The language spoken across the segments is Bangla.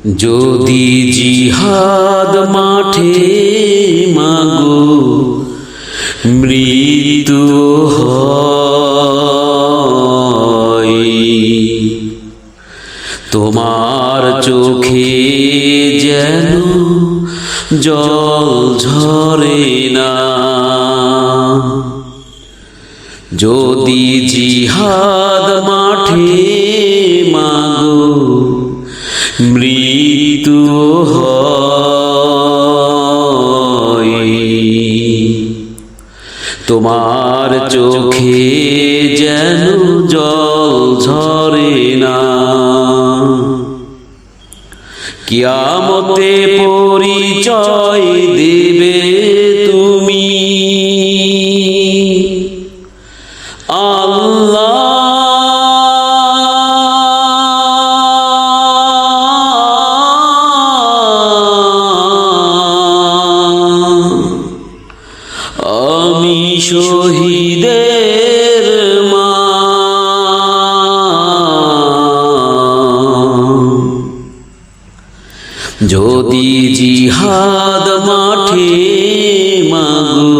যদি জিহাদ মাঠে মাগো মৃত্যু হয়, তোমার চোখে যেন জল ঝরে না। যদি জিহাদ মাঠে মাগো মৃত্যু হয়, তোমার চোখে যেন জল ঝরে না। কিয়ামতে পরিচয় দেবে তুমি আল্লাহ, আমি শহীদের মা। যদি জিহাদ মাঠে মাগো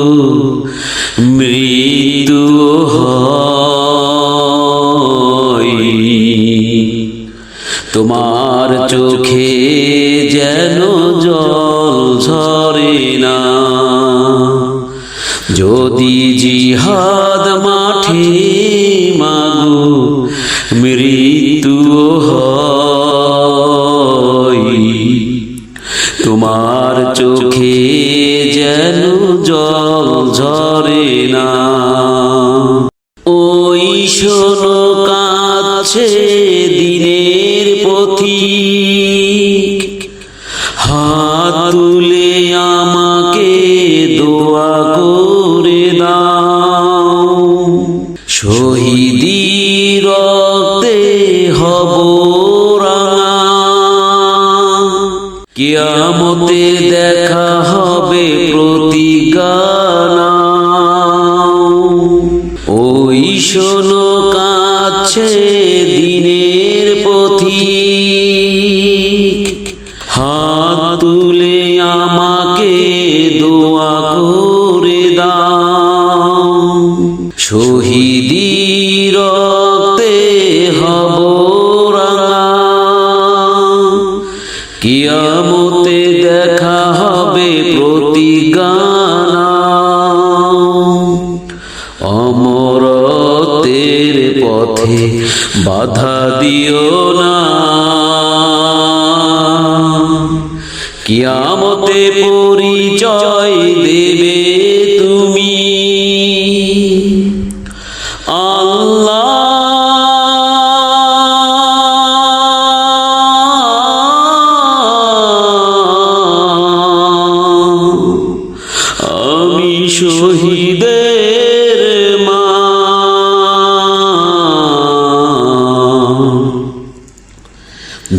মৃত্যু হয়, তোমার চোখে যেন জল ঝরে না। যদি জিহাদ মাঠে মাগো মৃত্যু হয়, তোমার চোখে যেন জল ঝরে না। ওই শোনো কাছে দিনের পথিক, হাত তুলে আমাকে দোয়া করে দাও। শহীদি রক্তে হব রাঙা, কিয়ামতে দেখা হবে প্রতিজ্ঞা নাও। ওই শোনো কাছে দিনের পথিক, হাত তুলে আমাকে দোয়া করে দাও। শহীদি রক্তে হব রাঙা, কিয়ামতে দেখা হবে প্রতিজ্ঞা নাও। অমরতের পথে বাধা দিও না, কিয়ামতে পরিচয় দেবে তুমি আল্লাহ। আমি শহীদের মা।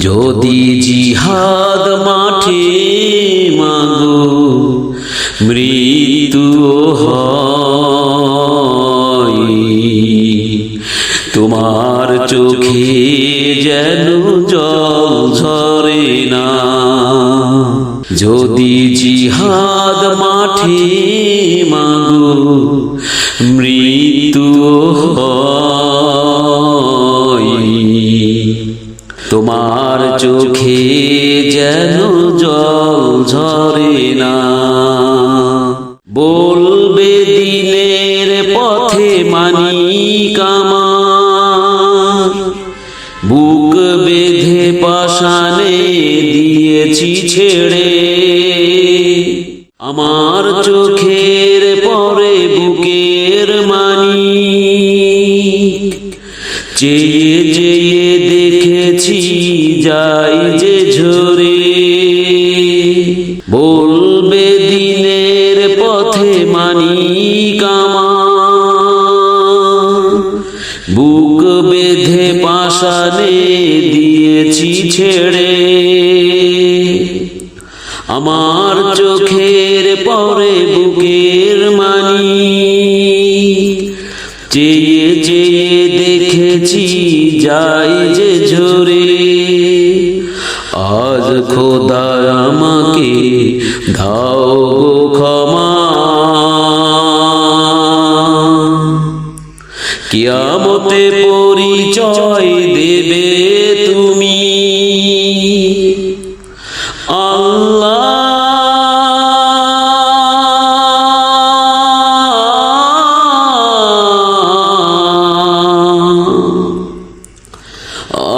যদি জিহাদ মাঠে মাগো মৃত্যু হয়, তোমার চোখে যেন জল ঝরে না। যদি জিহাদ মাঠে মাগো মৃত্যু হয়, তোমার চোখে যেন জল ঝরে না। বলবে দিনের পথে মানিক আমার, বুক বেঁধে পাষাণে দিয়েছি ছেড়ে। আমার চোখের পরে বুকের মানিক, চেয়ে চেয়ে দেখেছি যাই যে ঝরে। বলবে দিনের পথে মানিক আমার, বুক বেঁধে পাষাণে দিয়েছি ছেড়ে। আমার চোখের পরে বুকের মানিক, চেয়ে চেয়ে দেখেছি যাই যে ঝরে। আজ খোদা আমাকে দাও গো ক্ষমা। কিয়ামতে পরিচয় দেবে তুমি আল্লাহ।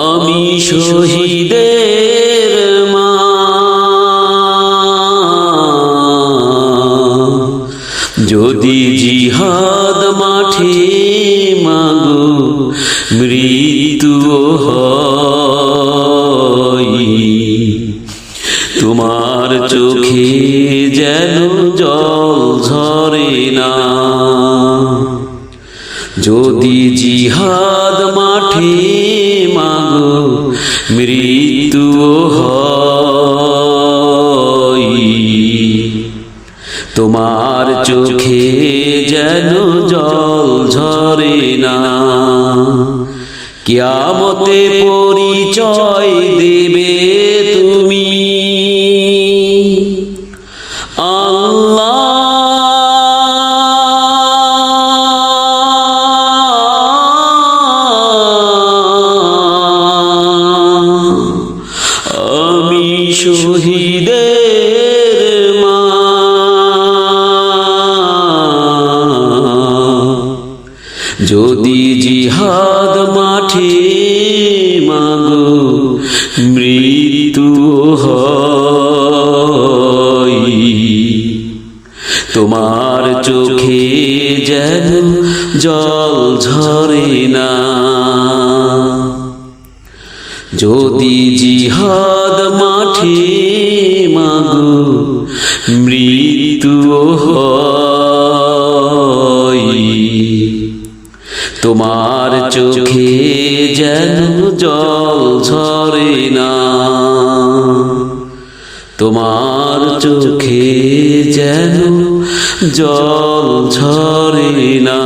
আমি শহীদের মা, যদি জিহাদ মাঠে মাগো মৃত্যু হয়, তোমার চোখে যেন জল ঝরে না। যদি জিহাদ মাঠে মাগো মৃত্যু হয়, তোমার চোখে যেন জল ঝরে না। কিয়ামতে পরিচয় দেবে তুমি আল্লাহ। আমি শহীদের মা, যদি জিহাদ মাঠে মাগো মৃত্যু হয়, তোমার চোখে যেন জল ঝরে না। যদি জিহাদ মাঠে মাগো মৃত্যু হয়, তোমার চোখে যেন জল ঝরে না। তোমার চোখে যেন জল ঝরে না।